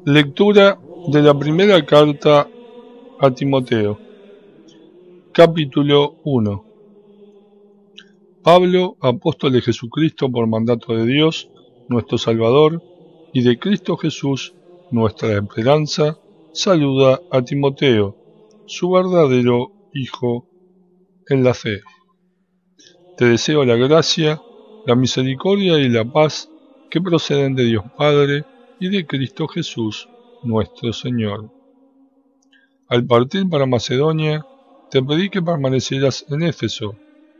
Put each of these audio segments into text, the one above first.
Lectura de la primera carta a Timoteo, capítulo 1. Pablo, apóstol de Jesucristo por mandato de Dios, nuestro Salvador, y de Cristo Jesús, nuestra esperanza, saluda a Timoteo, su verdadero hijo en la fe. Te deseo la gracia, la misericordia y la paz que proceden de Dios Padre y de Cristo Jesús, nuestro Señor. Al partir para Macedonia, te pedí que permanecieras en Éfeso,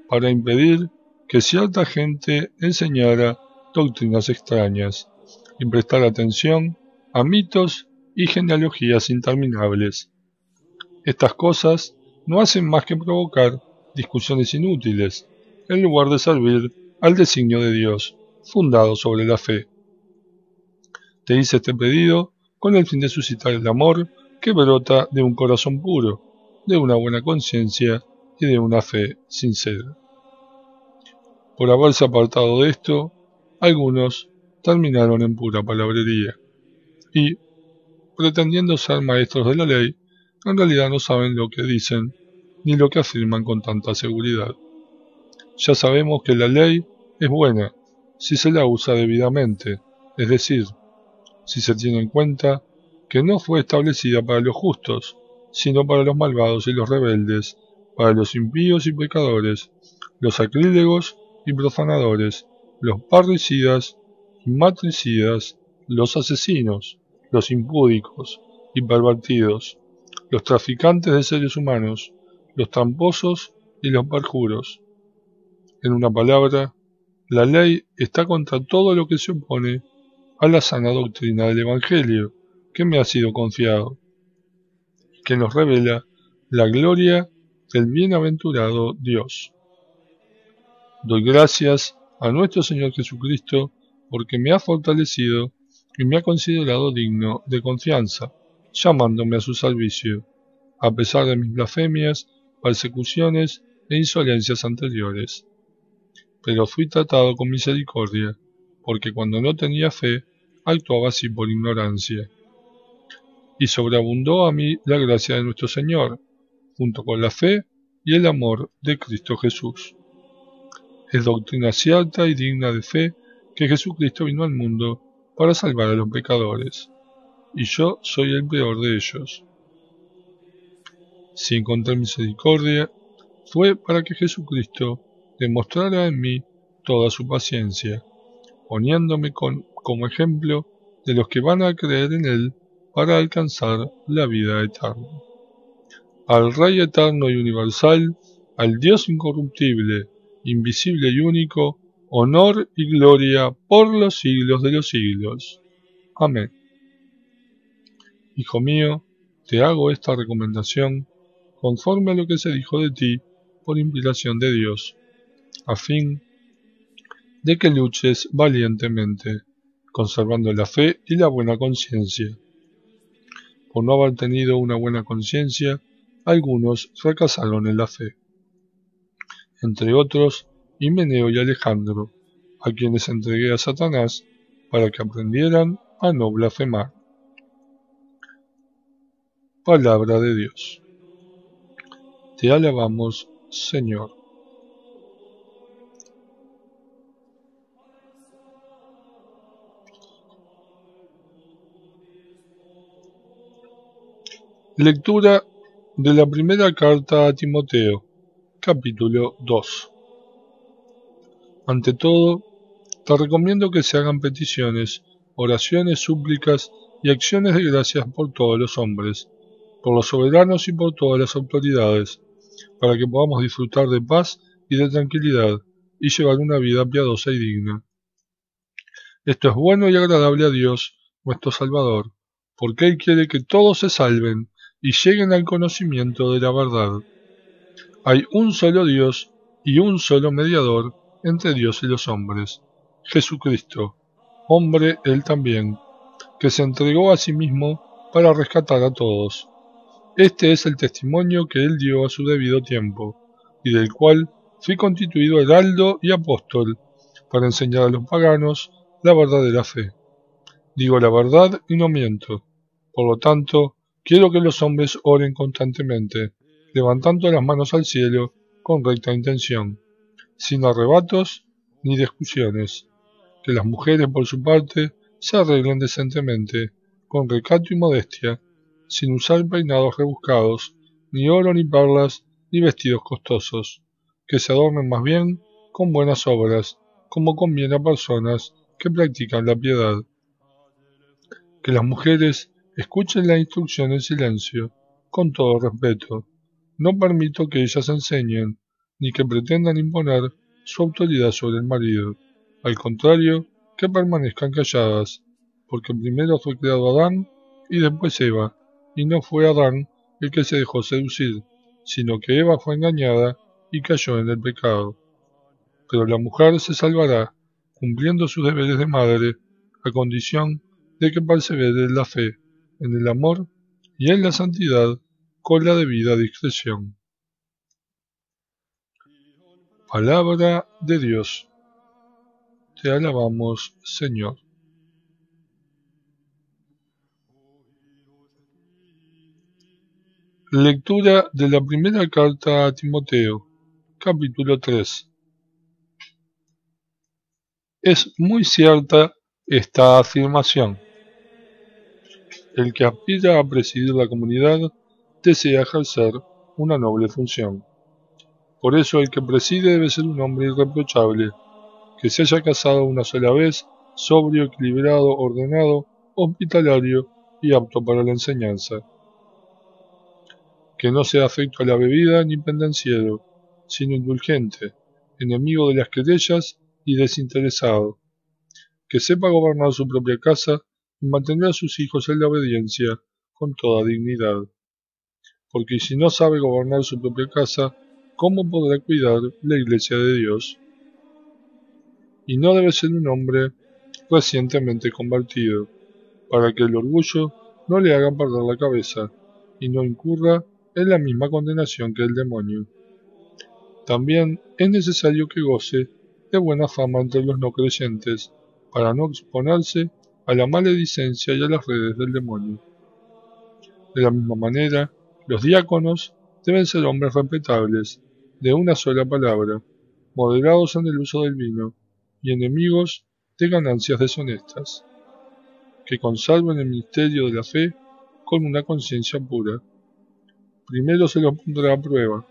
para impedir que cierta gente enseñara doctrinas extrañas y prestar atención a mitos y genealogías interminables. Estas cosas no hacen más que provocar discusiones inútiles, en lugar de servir al designio de Dios, fundado sobre la fe. Te hice este pedido con el fin de suscitar el amor que brota de un corazón puro, de una buena conciencia y de una fe sincera. Por haberse apartado de esto, algunos terminaron en pura palabrería, y, pretendiendo ser maestros de la ley, en realidad no saben lo que dicen ni lo que afirman con tanta seguridad. Ya sabemos que la ley es buena si se la usa debidamente, es decir, si se tiene en cuenta que no fue establecida para los justos, sino para los malvados y los rebeldes, para los impíos y pecadores, los sacrílegos y profanadores, los parricidas y matricidas, los asesinos, los impúdicos y pervertidos, los traficantes de seres humanos, los tramposos y los perjuros. En una palabra, la ley está contra todo lo que se opone a la sana doctrina del Evangelio que me ha sido confiado, y que nos revela la gloria del bienaventurado Dios. Doy gracias a nuestro Señor Jesucristo porque me ha fortalecido y me ha considerado digno de confianza, llamándome a su servicio, a pesar de mis blasfemias, persecuciones e insolencias anteriores. Pero fui tratado con misericordia, porque cuando no tenía fe, actuaba así por ignorancia. Y sobreabundó a mí la gracia de nuestro Señor, junto con la fe y el amor de Cristo Jesús. Es doctrina cierta y digna de fe que Jesucristo vino al mundo para salvar a los pecadores, y yo soy el peor de ellos. Si encontré misericordia, fue para que Jesucristo demostrara en mí toda su paciencia, poniéndome como ejemplo de los que van a creer en Él para alcanzar la vida eterna. Al Rey eterno y universal, al Dios incorruptible, invisible y único, honor y gloria por los siglos de los siglos. Amén. Hijo mío, te hago esta recomendación conforme a lo que se dijo de ti por inspiración de Dios, a fin de que luches valientemente, conservando la fe y la buena conciencia. Por no haber tenido una buena conciencia, algunos fracasaron en la fe. Entre otros, Himeneo y Alejandro, a quienes entregué a Satanás para que aprendieran a no blasfemar. Palabra de Dios. Te alabamos, Señor. Lectura de la primera carta a Timoteo, capítulo 2. Ante todo, te recomiendo que se hagan peticiones, oraciones, súplicas y acciones de gracias por todos los hombres, por los soberanos y por todas las autoridades, para que podamos disfrutar de paz y de tranquilidad y llevar una vida piadosa y digna. Esto es bueno y agradable a Dios, nuestro Salvador, porque Él quiere que todos se salven y lleguen al conocimiento de la verdad. Hay un solo Dios y un solo mediador entre Dios y los hombres, Jesucristo, hombre Él también, que se entregó a sí mismo para rescatar a todos. Este es el testimonio que Él dio a su debido tiempo, y del cual fui constituido heraldo y apóstol para enseñar a los paganos la verdadera fe. Digo la verdad y no miento. Por lo tanto, quiero que los hombres oren constantemente, levantando las manos al cielo con recta intención, sin arrebatos ni discusiones. Que las mujeres, por su parte, se arreglen decentemente, con recato y modestia, sin usar peinados rebuscados, ni oro ni perlas, ni vestidos costosos, que se adornen más bien con buenas obras, como conviene a personas que practican la piedad. Que las mujeres escuchen la instrucción en silencio, con todo respeto. No permito que ellas enseñen, ni que pretendan imponer su autoridad sobre el marido. Al contrario, que permanezcan calladas, porque primero fue creado Adán y después Eva, y no fue Adán el que se dejó seducir, sino que Eva fue engañada y cayó en el pecado. Pero la mujer se salvará, cumpliendo sus deberes de madre, a condición de que persevere en la fe, en el amor y en la santidad con la debida discreción. Palabra de Dios. Te alabamos, Señor. Lectura de la primera carta a Timoteo, capítulo 3. Es muy cierta esta afirmación. El que aspira a presidir la comunidad desea ejercer una noble función. Por eso el que preside debe ser un hombre irreprochable, que se haya casado una sola vez, sobrio, equilibrado, ordenado, hospitalario y apto para la enseñanza. Que no sea afecto a la bebida ni pendenciero, sino indulgente, enemigo de las querellas y desinteresado. Que sepa gobernar su propia casa y mantener a sus hijos en la obediencia con toda dignidad. Porque si no sabe gobernar su propia casa, ¿cómo podrá cuidar la iglesia de Dios? Y no debe ser un hombre recientemente convertido, para que el orgullo no le haga perder la cabeza y no incurra en la misma condenación que el demonio. También es necesario que goce de buena fama entre los no creyentes, para no exponerse a la maledicencia y a las redes del demonio. De la misma manera, los diáconos deben ser hombres respetables, de una sola palabra, moderados en el uso del vino, y enemigos de ganancias deshonestas, que conserven el ministerio de la fe con una conciencia pura. Primero se los pondrá a prueba,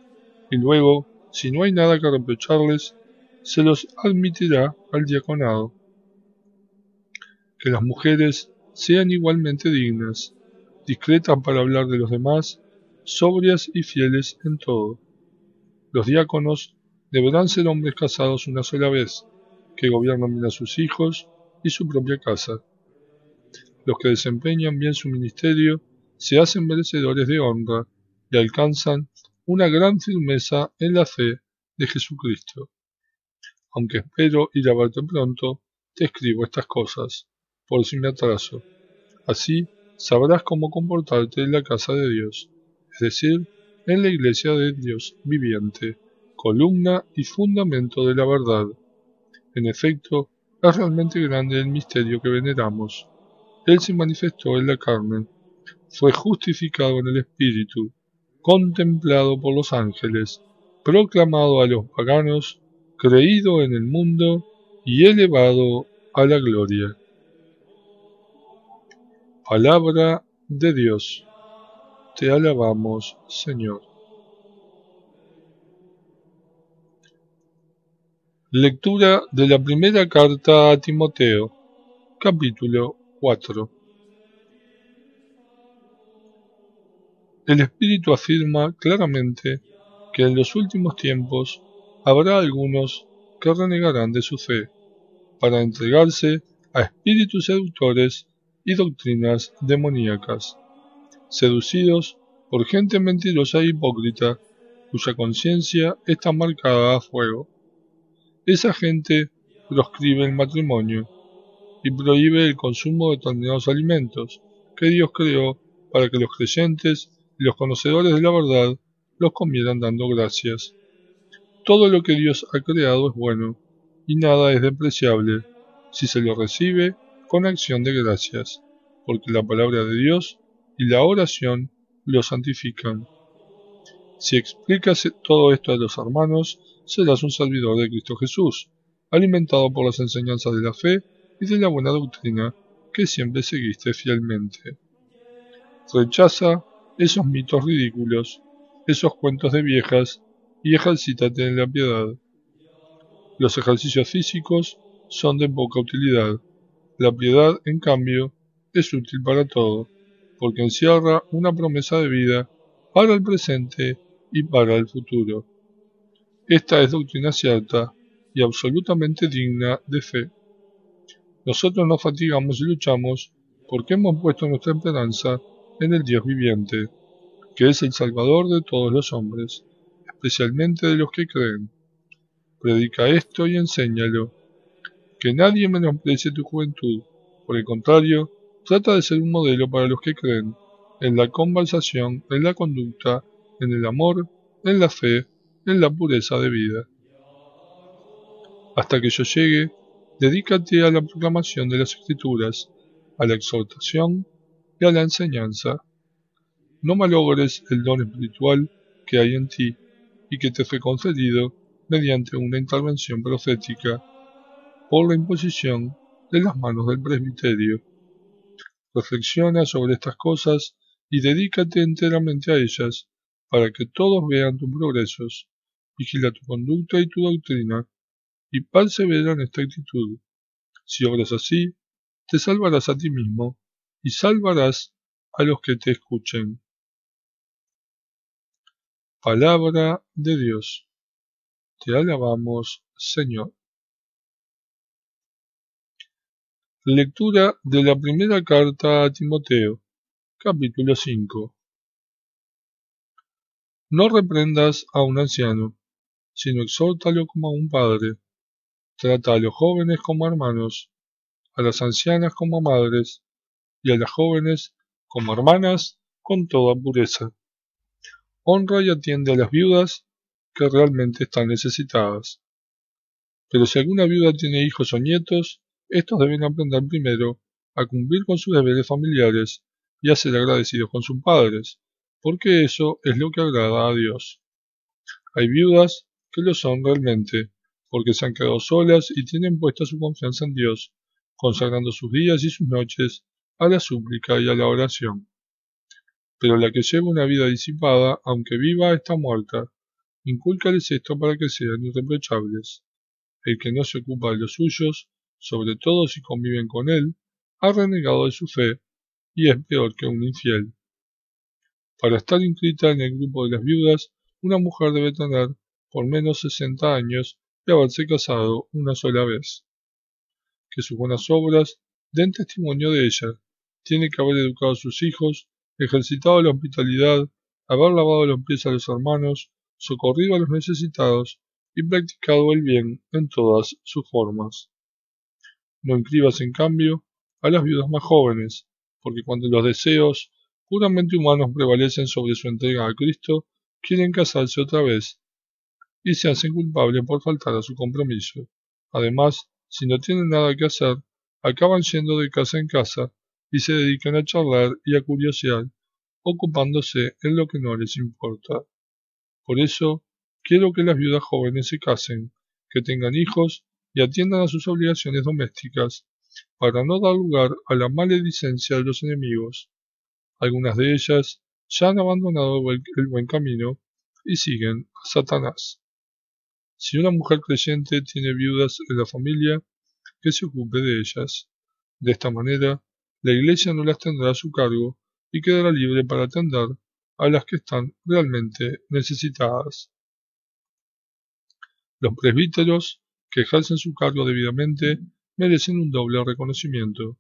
y luego, si no hay nada que reprocharles, se los admitirá al diaconado. Que las mujeres sean igualmente dignas, discretas para hablar de los demás, sobrias y fieles en todo. Los diáconos deberán ser hombres casados una sola vez, que gobiernan bien a sus hijos y su propia casa. Los que desempeñan bien su ministerio se hacen merecedores de honra y alcanzan una gran firmeza en la fe de Jesucristo. Aunque espero ir a verte pronto, te escribo estas cosas, por si me atraso. Así sabrás cómo comportarte en la casa de Dios, es decir, en la iglesia de Dios viviente, columna y fundamento de la verdad. En efecto, es realmente grande el misterio que veneramos. Él se manifestó en la carne, fue justificado en el Espíritu, contemplado por los ángeles, proclamado a los paganos, creído en el mundo y elevado a la gloria. Palabra de Dios. Te alabamos, Señor. Lectura de la primera carta a Timoteo, capítulo 4. El Espíritu afirma claramente que en los últimos tiempos habrá algunos que renegarán de su fe, para entregarse a espíritus seductores y doctrinas demoníacas, seducidos por gente mentirosa e hipócrita, cuya conciencia está marcada a fuego. Esa gente proscribe el matrimonio y prohíbe el consumo de determinados alimentos que Dios creó para que los creyentes y los conocedores de la verdad los comieran dando gracias. Todo lo que Dios ha creado es bueno, y nada es despreciable, si se lo recibe con acción de gracias, porque la palabra de Dios y la oración lo santifican. Si explicas todo esto a los hermanos, serás un servidor de Cristo Jesús, alimentado por las enseñanzas de la fe y de la buena doctrina que siempre seguiste fielmente. Rechaza esos mitos ridículos, esos cuentos de viejas, y ejercítate en la piedad. Los ejercicios físicos son de poca utilidad. La piedad, en cambio, es útil para todo, porque encierra una promesa de vida para el presente y para el futuro. Esta es doctrina cierta y absolutamente digna de fe. Nosotros nos fatigamos y luchamos porque hemos puesto nuestra esperanza en el Dios viviente, que es el Salvador de todos los hombres, especialmente de los que creen. Predica esto y enséñalo. Que nadie menosprecie tu juventud. Por el contrario, trata de ser un modelo para los que creen, en la conversación, en la conducta, en el amor, en la fe, en la pureza de vida. Hasta que yo llegue, dedícate a la proclamación de las Escrituras, a la exhortación y a la enseñanza. No malogres el don espiritual que hay en ti y que te fue concedido mediante una intervención profética por la imposición de las manos del presbiterio. Reflexiona sobre estas cosas y dedícate enteramente a ellas, para que todos vean tus progresos. Vigila tu conducta y tu doctrina, y persevera en esta actitud. Si obras así, te salvarás a ti mismo, y salvarás a los que te escuchen. Palabra de Dios. Te alabamos, Señor. Lectura de la primera carta a Timoteo, capítulo 5. No reprendas a un anciano, sino exhórtalo como a un padre. Trata a los jóvenes como hermanos, a las ancianas como madres, y a las jóvenes como hermanas con toda pureza. Honra y atiende a las viudas que realmente están necesitadas. Pero si alguna viuda tiene hijos o nietos, estos deben aprender primero a cumplir con sus deberes familiares y a ser agradecidos con sus padres, porque eso es lo que agrada a Dios. Hay viudas que lo son realmente, porque se han quedado solas y tienen puesta su confianza en Dios, consagrando sus días y sus noches a la súplica y a la oración. Pero la que lleva una vida disipada, aunque viva, está muerta. Incúlcales esto para que sean irreprochables. El que no se ocupa de los suyos, sobre todo si conviven con él, ha renegado de su fe y es peor que un infiel. Para estar inscrita en el grupo de las viudas, una mujer debe tener por menos 60 años y haberse casado una sola vez. Que sus buenas obras den testimonio de ella. Tiene que haber educado a sus hijos, ejercitado la hospitalidad, haber lavado los pies a los hermanos, socorrido a los necesitados y practicado el bien en todas sus formas. No inscribas, en cambio, a las viudas más jóvenes, porque cuando los deseos puramente humanos prevalecen sobre su entrega a Cristo, quieren casarse otra vez y se hacen culpables por faltar a su compromiso. Además, si no tienen nada que hacer, acaban yendo de casa en casa y se dedican a charlar y a curiosear, ocupándose en lo que no les importa. Por eso, quiero que las viudas jóvenes se casen, que tengan hijos y atiendan a sus obligaciones domésticas, para no dar lugar a la maledicencia de los enemigos. Algunas de ellas ya han abandonado el buen camino y siguen a Satanás. Si una mujer creyente tiene viudas en la familia, que se ocupe de ellas. De esta manera, la Iglesia no las tendrá a su cargo y quedará libre para atender a las que están realmente necesitadas. Los presbíteros, que ejercen su cargo debidamente, merecen un doble reconocimiento,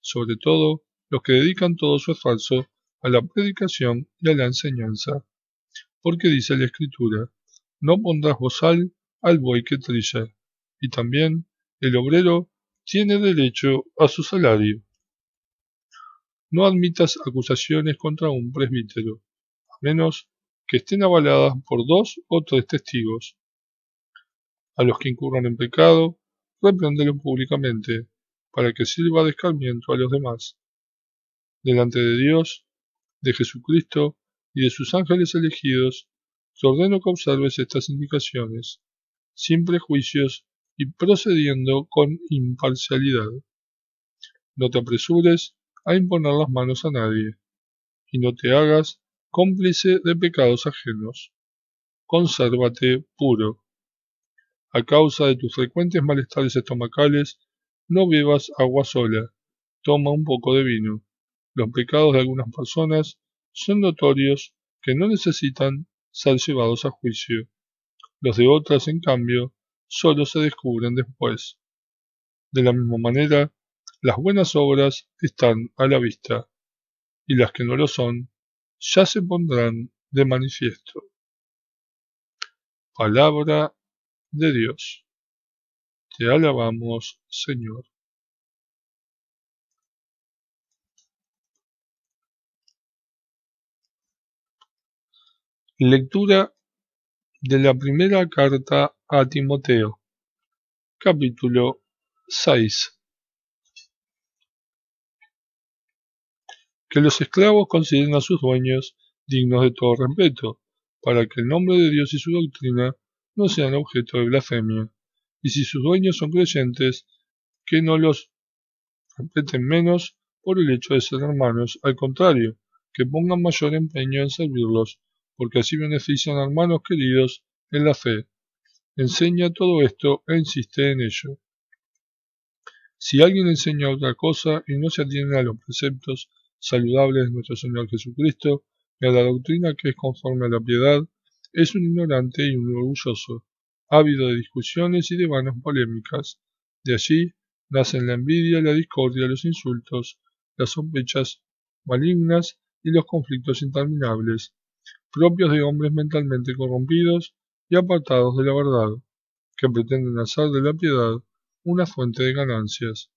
sobre todo los que dedican todo su esfuerzo a la predicación y a la enseñanza, porque dice la Escritura: no pondrás bozal al buey que trilla, y también el obrero tiene derecho a su salario. No admitas acusaciones contra un presbítero, a menos que estén avaladas por 2 o 3 testigos, A los que incurran en pecado, repréndelo públicamente, para que sirva de escarmiento a los demás. Delante de Dios, de Jesucristo y de sus ángeles elegidos, te ordeno que observes estas indicaciones, sin prejuicios y procediendo con imparcialidad. No te apresures a imponer las manos a nadie, y no te hagas cómplice de pecados ajenos. Consérvate puro. A causa de tus frecuentes malestares estomacales, no bebas agua sola, toma un poco de vino. Los pecados de algunas personas son notorios que no necesitan ser llevados a juicio. Los de otras, en cambio, solo se descubren después. De la misma manera, las buenas obras están a la vista, y las que no lo son, ya se pondrán de manifiesto. Palabra de Dios. Te alabamos, Señor. Lectura de la primera carta a Timoteo, capítulo 6. Que los esclavos consideren a sus dueños dignos de todo respeto, para que el nombre de Dios y su doctrina no sean objeto de blasfemia, y si sus dueños son creyentes, que no los respeten menos por el hecho de ser hermanos, al contrario, que pongan mayor empeño en servirlos, porque así benefician a hermanos queridos en la fe. Enseña todo esto e insiste en ello. Si alguien enseña otra cosa y no se atiene a los preceptos saludables de nuestro Señor Jesucristo y a la doctrina que es conforme a la piedad, es un ignorante y un orgulloso, ávido de discusiones y de vanas polémicas. De allí nacen la envidia, la discordia, los insultos, las sospechas malignas y los conflictos interminables, propios de hombres mentalmente corrompidos y apartados de la verdad, que pretenden hacer de la piedad una fuente de ganancias.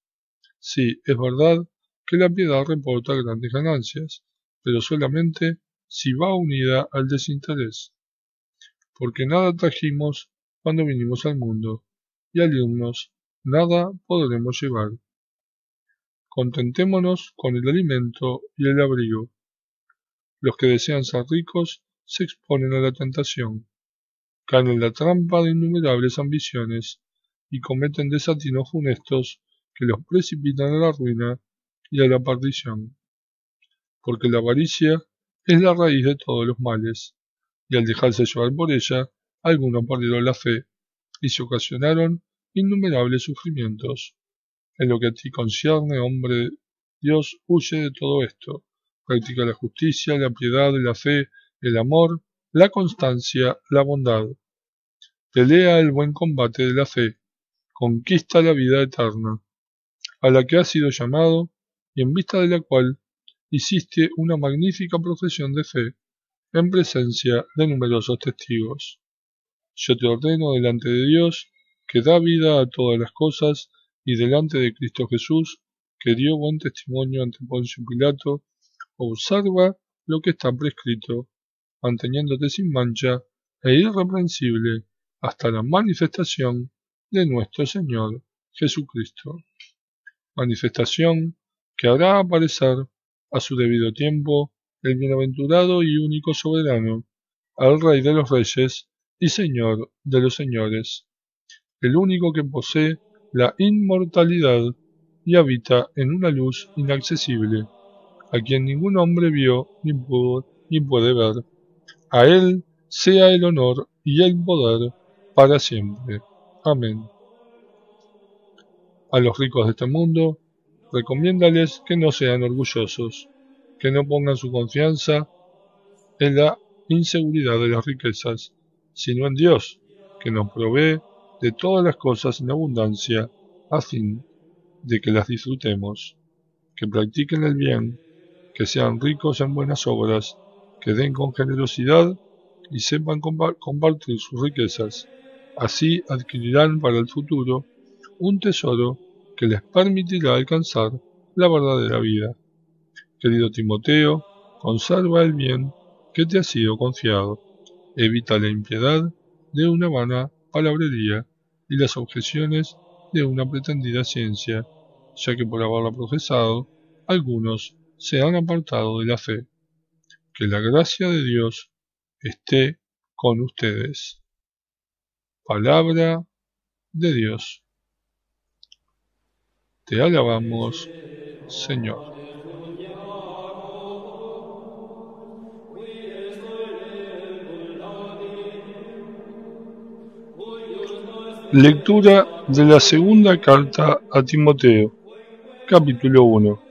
Sí, es verdad que la piedad reporta grandes ganancias, pero solamente si va unida al desinterés. Porque nada trajimos cuando vinimos al mundo, y al irnos, nada podremos llevar. Contentémonos con el alimento y el abrigo. Los que desean ser ricos se exponen a la tentación, caen en la trampa de innumerables ambiciones y cometen desatinos funestos que los precipitan a la ruina y a la perdición. Porque la avaricia es la raíz de todos los males, y al dejarse llevar por ella, algunos perdieron la fe y se ocasionaron innumerables sufrimientos. En lo que a ti concierne, hombre, Dios huye de todo esto. Practica la justicia, la piedad, la fe, el amor, la constancia, la bondad. Pelea el buen combate de la fe, conquista la vida eterna, a la que has sido llamado y en vista de la cual hiciste una magnífica profesión de fe en presencia de numerosos testigos. Yo te ordeno delante de Dios, que da vida a todas las cosas, y delante de Cristo Jesús, que dio buen testimonio ante Poncio Pilato, observa lo que está prescrito, manteniéndote sin mancha e irreprensible hasta la manifestación de nuestro Señor Jesucristo. Manifestación que hará aparecer a su debido tiempo el bienaventurado y único soberano, al Rey de los Reyes y Señor de los Señores, el único que posee la inmortalidad y habita en una luz inaccesible, a quien ningún hombre vio ni puede ver. A él sea el honor y el poder para siempre. Amén. A los ricos de este mundo, recomiéndales que no sean orgullosos, que no pongan su confianza en la inseguridad de las riquezas, sino en Dios, que nos provee de todas las cosas en abundancia, a fin de que las disfrutemos, que practiquen el bien, que sean ricos en buenas obras, que den con generosidad y sepan compartir sus riquezas. Así adquirirán para el futuro un tesoro que les permitirá alcanzar la verdadera vida. Querido Timoteo, conserva el bien que te ha sido confiado. Evita la impiedad de una vana palabrería y las objeciones de una pretendida ciencia, ya que por haberla profesado, algunos se han apartado de la fe. Que la gracia de Dios esté con ustedes. Palabra de Dios. Te alabamos, Señor. Lectura de la segunda carta a Timoteo, capítulo 1.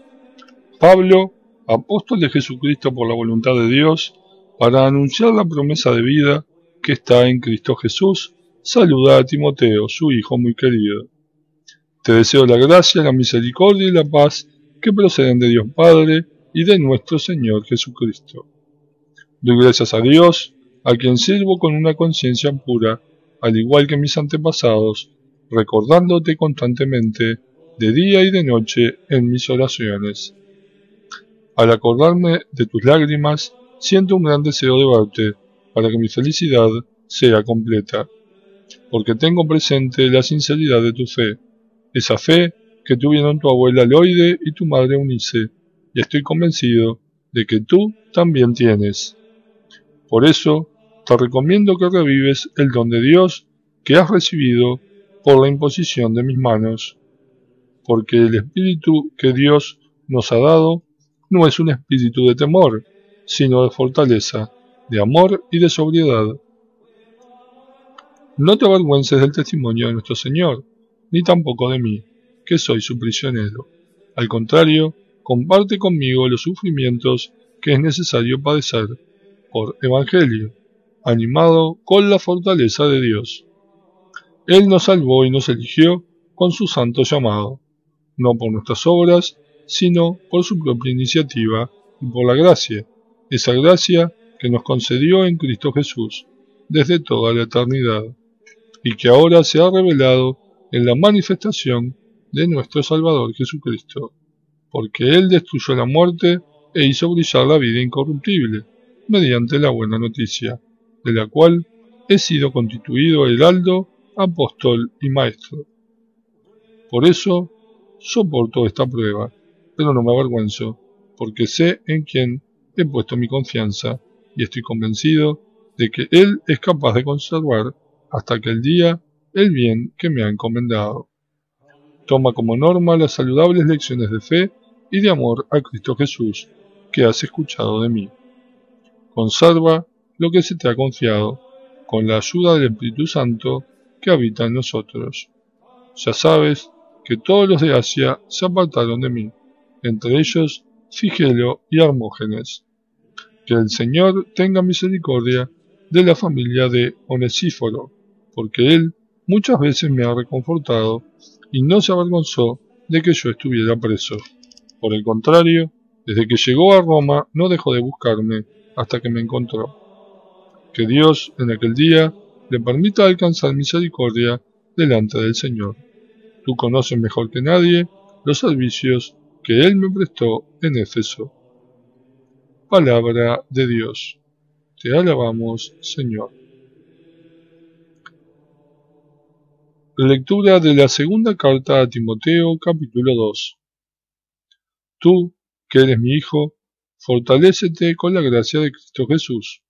Pablo, apóstol de Jesucristo por la voluntad de Dios, para anunciar la promesa de vida que está en Cristo Jesús, saluda a Timoteo, su hijo muy querido. Te deseo la gracia, la misericordia y la paz que proceden de Dios Padre y de nuestro Señor Jesucristo. Doy gracias a Dios, a quien sirvo con una conciencia pura, al igual que mis antepasados, recordándote constantemente, de día y de noche, en mis oraciones. Al acordarme de tus lágrimas, siento un gran deseo de verte, para que mi felicidad sea completa, porque tengo presente la sinceridad de tu fe, esa fe que tuvieron tu abuela Loide y tu madre Eunice, y estoy convencido de que tú también tienes. Por eso, te recomiendo que revives el don de Dios que has recibido por la imposición de mis manos, porque el espíritu que Dios nos ha dado no es un espíritu de temor, sino de fortaleza, de amor y de sobriedad. No te avergüences del testimonio de nuestro Señor, ni tampoco de mí, que soy su prisionero. Al contrario, comparte conmigo los sufrimientos que es necesario padecer por Evangelio, animado con la fortaleza de Dios. Él nos salvó y nos eligió con su santo llamado, no por nuestras obras, sino por su propia iniciativa y por la gracia, esa gracia que nos concedió en Cristo Jesús desde toda la eternidad, y que ahora se ha revelado en la manifestación de nuestro Salvador Jesucristo, porque Él destruyó la muerte e hizo brillar la vida incorruptible, mediante la buena noticia, de la cual he sido constituido heraldo, apóstol y maestro. Por eso soporto esta prueba, pero no me avergüenzo, porque sé en quién he puesto mi confianza, y estoy convencido de que Él es capaz de conservar hasta aquel día el bien que me ha encomendado. Toma como norma las saludables lecciones de fe y de amor a Cristo Jesús que has escuchado de mí. Conserva lo que se te ha confiado, con la ayuda del Espíritu Santo que habita en nosotros. Ya sabes que todos los de Asia se apartaron de mí, entre ellos Figelo y Hermógenes. Que el Señor tenga misericordia de la familia de Onesíforo, porque él muchas veces me ha reconfortado y no se avergonzó de que yo estuviera preso. Por el contrario, desde que llegó a Roma no dejó de buscarme hasta que me encontró. Que Dios en aquel día le permita alcanzar misericordia delante del Señor. Tú conoces mejor que nadie los servicios que Él me prestó en Éfeso. Palabra de Dios. Te alabamos, Señor. Lectura de la segunda carta a Timoteo, capítulo 2. Tú, que eres mi hijo, fortalécete con la gracia de Cristo Jesús.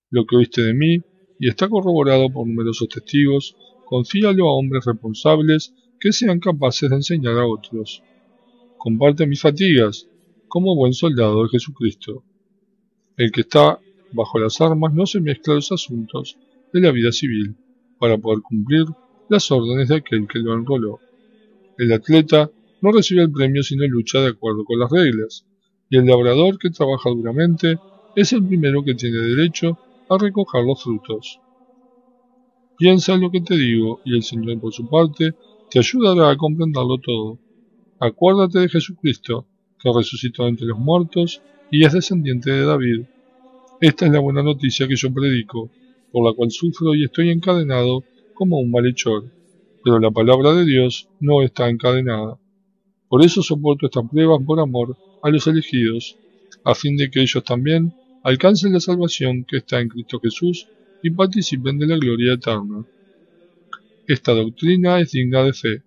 Lo que oíste de mí, y está corroborado por numerosos testigos, confíalo a hombres responsables que sean capaces de enseñar a otros. Comparte mis fatigas, como buen soldado de Jesucristo. El que está bajo las armas no se mezcla a los asuntos de la vida civil, para poder cumplir las órdenes de aquel que lo enroló. El atleta no recibe el premio si no lucha de acuerdo con las reglas, y el labrador que trabaja duramente es el primero que tiene derecho a recoger los frutos. Piensa en lo que te digo, y el Señor por su parte te ayudará a comprenderlo todo. Acuérdate de Jesucristo, que resucitó entre los muertos y es descendiente de David. Esta es la buena noticia que yo predico, por la cual sufro y estoy encadenado como un malhechor, pero la palabra de Dios no está encadenada. Por eso soporto estas pruebas por amor a los elegidos, a fin de que ellos también alcancen la salvación que está en Cristo Jesús y participen de la gloria eterna. Esta doctrina es digna de fe.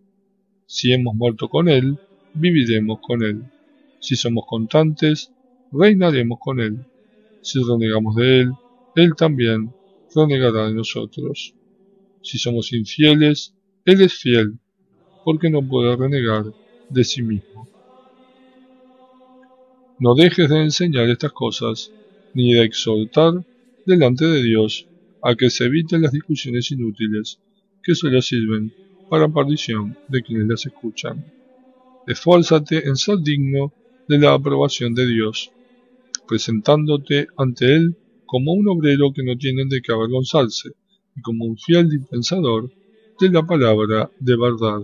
Si hemos muerto con Él, viviremos con Él. Si somos constantes, reinaremos con Él. Si renegamos de Él, Él también renegará de nosotros. Si somos infieles, Él es fiel, porque no puede renegar de sí mismo. No dejes de enseñar estas cosas, ni de exhortar delante de Dios a que se eviten las discusiones inútiles, que solo sirven para perdición de quienes las escuchan. Esfuérzate en ser digno de la aprobación de Dios, presentándote ante Él como un obrero que no tiene de qué avergonzarse, y como un fiel dispensador de la palabra de verdad.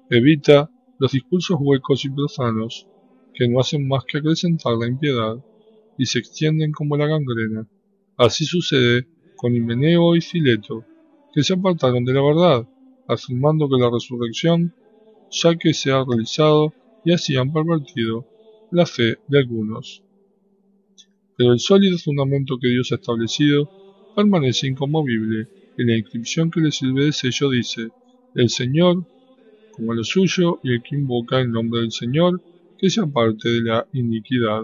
Evita los discursos huecos y profanos, que no hacen más que acrecentar la impiedad, y se extienden como la gangrena. Así sucede con Himeneo y Fileto, que se apartaron de la verdad, afirmando que la resurrección ya que se ha realizado, y así han pervertido la fe de algunos. Pero el sólido fundamento que Dios ha establecido permanece inconmovible, y la inscripción que le sirve de sello dice: el Señor como lo suyo, y el que invoca el nombre del Señor, que se aparte de la iniquidad.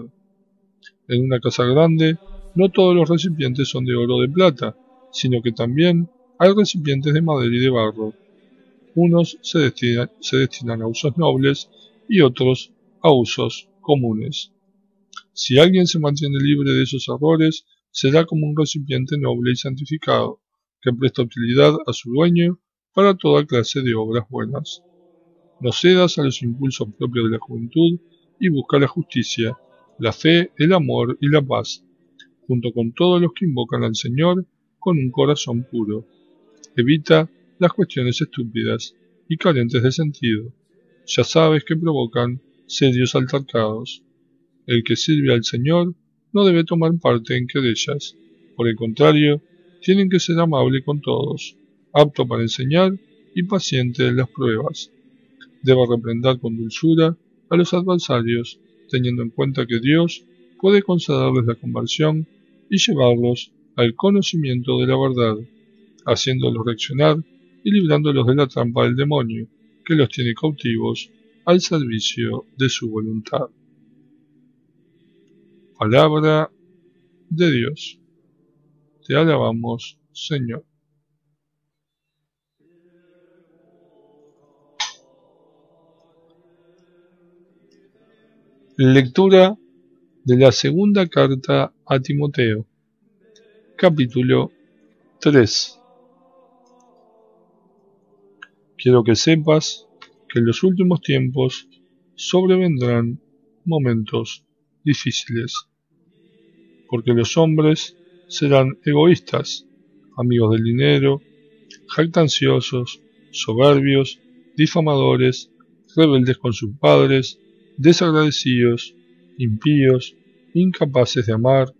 En una casa grande, no todos los recipientes son de oro o de plata, sino que también hay recipientes de madera y de barro. Unos se destinan a usos nobles y otros a usos comunes. Si alguien se mantiene libre de esos errores, será como un recipiente noble y santificado, que presta utilidad a su dueño para toda clase de obras buenas. No cedas a los impulsos propios de la juventud y busca la justicia, la fe, el amor y la paz, junto con todos los que invocan al Señor con un corazón puro. Evita las cuestiones estúpidas y carentes de sentido. Ya sabes que provocan serios altercados. El que sirve al Señor no debe tomar parte en querellas. Por el contrario, tienen que ser amable con todos, apto para enseñar y paciente en las pruebas. Debe reprender con dulzura a los adversarios, teniendo en cuenta que Dios puede concederles la conversión y llevarlos al conocimiento de la verdad, haciéndolos reaccionar y librándolos de la trampa del demonio, que los tiene cautivos al servicio de su voluntad. Palabra de Dios. Te alabamos, Señor. Lectura de la segunda carta a Timoteo, capítulo 3. Quiero que sepas que en los últimos tiempos sobrevendrán momentos difíciles, porque los hombres serán egoístas, amigos del dinero, jactanciosos, soberbios, difamadores, rebeldes con sus padres, desagradecidos, impíos, incapaces de amar,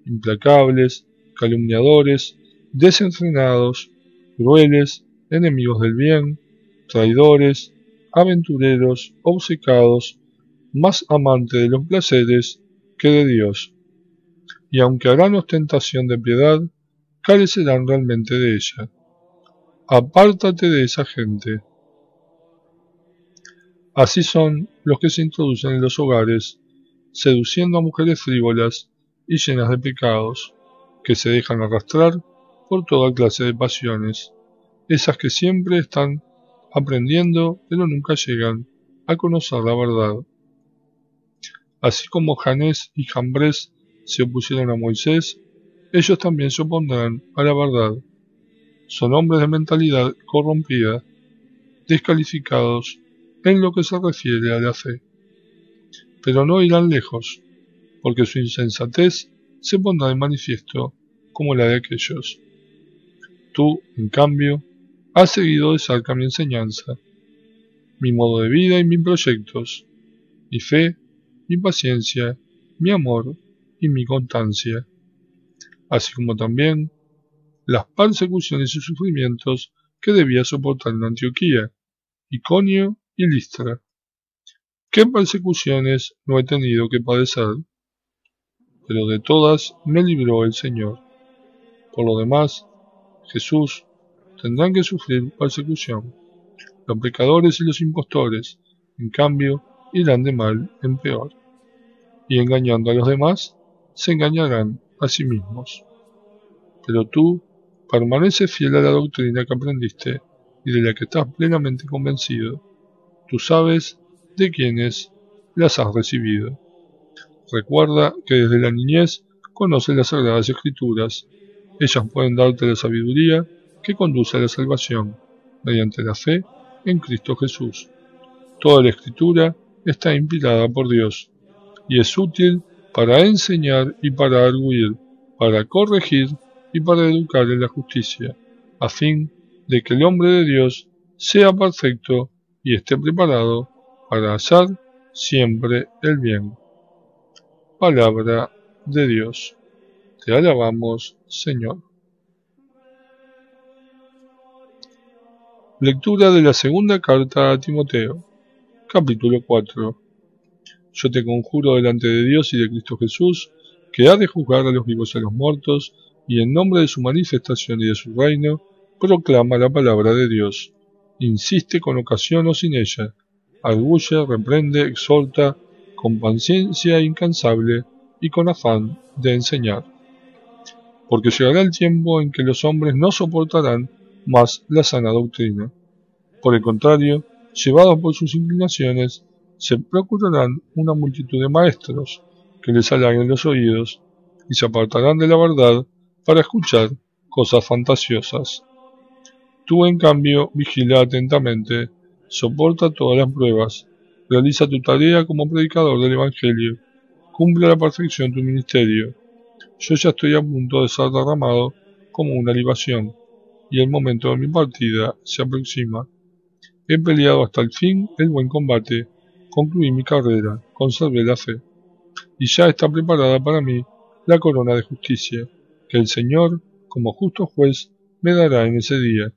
implacables, calumniadores, desenfrenados, crueles, enemigos del bien, traidores, aventureros, obcecados, más amantes de los placeres que de Dios. Y aunque harán ostentación de piedad, carecerán realmente de ella. Apártate de esa gente. Así son los que se introducen en los hogares, seduciendo a mujeres frívolas y llenas de pecados, que se dejan arrastrar por toda clase de pasiones, esas que siempre están aprendiendo pero nunca llegan a conocer la verdad. Así como Janés y Jambres se opusieron a Moisés, ellos también se opondrán a la verdad. Son hombres de mentalidad corrompida, descalificados en lo que se refiere a la fe. Pero no irán lejos, porque su insensatez se pondrá en manifiesto como la de aquellos. Tú, en cambio, has seguido de cerca mi enseñanza, mi modo de vida y mis proyectos, mi fe, mi paciencia, mi amor y mi constancia, así como también las persecuciones y sufrimientos que debía soportar en Antioquía, Iconio y Listra. ¿Qué persecuciones no he tenido que padecer? Pero de todas me libró el Señor. Por lo demás, Jesús, tendrán que sufrir persecución. Los pecadores y los impostores, en cambio, irán de mal en peor, y engañando a los demás, se engañarán a sí mismos. Pero tú, permanece fiel a la doctrina que aprendiste y de la que estás plenamente convencido. Tú sabes de quiénes las has recibido. Recuerda que desde la niñez conoces las Sagradas Escrituras. Ellas pueden darte la sabiduría que conduce a la salvación, mediante la fe en Cristo Jesús. Toda la Escritura está inspirada por Dios y es útil para enseñar y para arguir, para corregir y para educar en la justicia, a fin de que el hombre de Dios sea perfecto y esté preparado para hacer siempre el bien. Palabra de Dios. Te alabamos, Señor. Lectura de la segunda carta a Timoteo, capítulo 4. Yo te conjuro delante de Dios y de Cristo Jesús, que ha de juzgar a los vivos y a los muertos, y en nombre de su manifestación y de su reino, proclama la palabra de Dios. Insiste con ocasión o sin ella, arguye, reprende, exhorta, con paciencia incansable y con afán de enseñar. Porque llegará el tiempo en que los hombres no soportarán más la sana doctrina. Por el contrario, llevados por sus inclinaciones, se procurarán una multitud de maestros que les halaguen los oídos y se apartarán de la verdad para escuchar cosas fantasiosas. Tú, en cambio, vigila atentamente, soporta todas las pruebas, realiza tu tarea como predicador del Evangelio, cumple a la perfección tu ministerio. Yo ya estoy a punto de ser derramado como una libación, y el momento de mi partida se aproxima. He peleado hasta el fin el buen combate, concluí mi carrera, conservé la fe, y ya está preparada para mí la corona de justicia, que el Señor, como justo juez, me dará en ese día,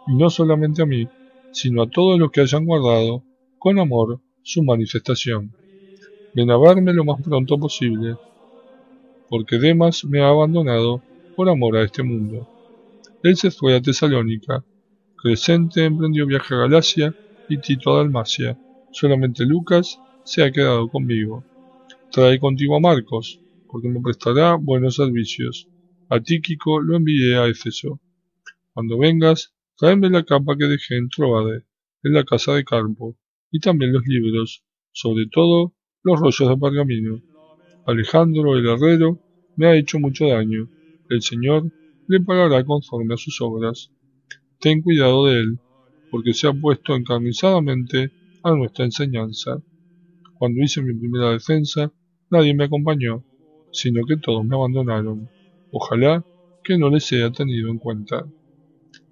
y no solamente a mí, sino a todos los que hayan guardado, con amor, su manifestación. Ven a verme lo más pronto posible, porque Demas me ha abandonado por amor a este mundo. Él se fue a Tesalónica, Crescente emprendió viaje a Galacia y Tito a Dalmacia. Solamente Lucas se ha quedado conmigo. Trae contigo a Marcos, porque me prestará buenos servicios. A Tíquico lo envié a Éfeso. Cuando vengas, tráeme la capa que dejé en Tróade, en la casa de Carpo, y también los libros, sobre todo los rollos de pergamino. Alejandro el herrero me ha hecho mucho daño. El Señor le pagará conforme a sus obras. Ten cuidado de él, porque se ha puesto encarnizadamente a nuestra enseñanza. Cuando hice mi primera defensa, nadie me acompañó, sino que todos me abandonaron. Ojalá que no les sea tenido en cuenta.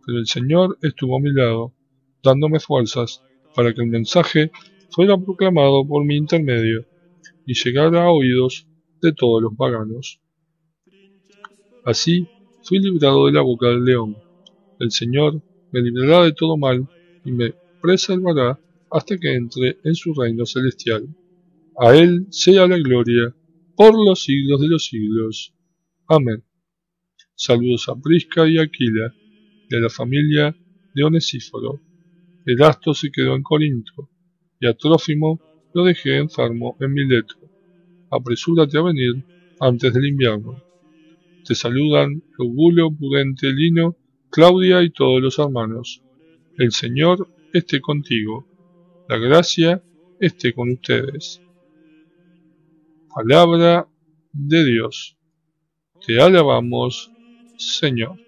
Pero el Señor estuvo a mi lado, dándome fuerzas para que el mensaje fuera proclamado por mi intermedio y llegara a oídos de todos los paganos. Así fui librado de la boca del león. El Señor me librará de todo mal y me preservará hasta que entre en su reino celestial. A Él sea la gloria por los siglos de los siglos. Amén. Saludos a Prisca y Aquila, y a la familia de Onesíforo. Erasto se quedó en Corinto, y a Trófimo lo dejé enfermo en Mileto. Apresúrate a venir antes del invierno. Te saludan Eubulo, Pudente, Lino, Claudia y todos los hermanos. El Señor esté contigo. La gracia esté con ustedes. Palabra de Dios. Te alabamos, Señor.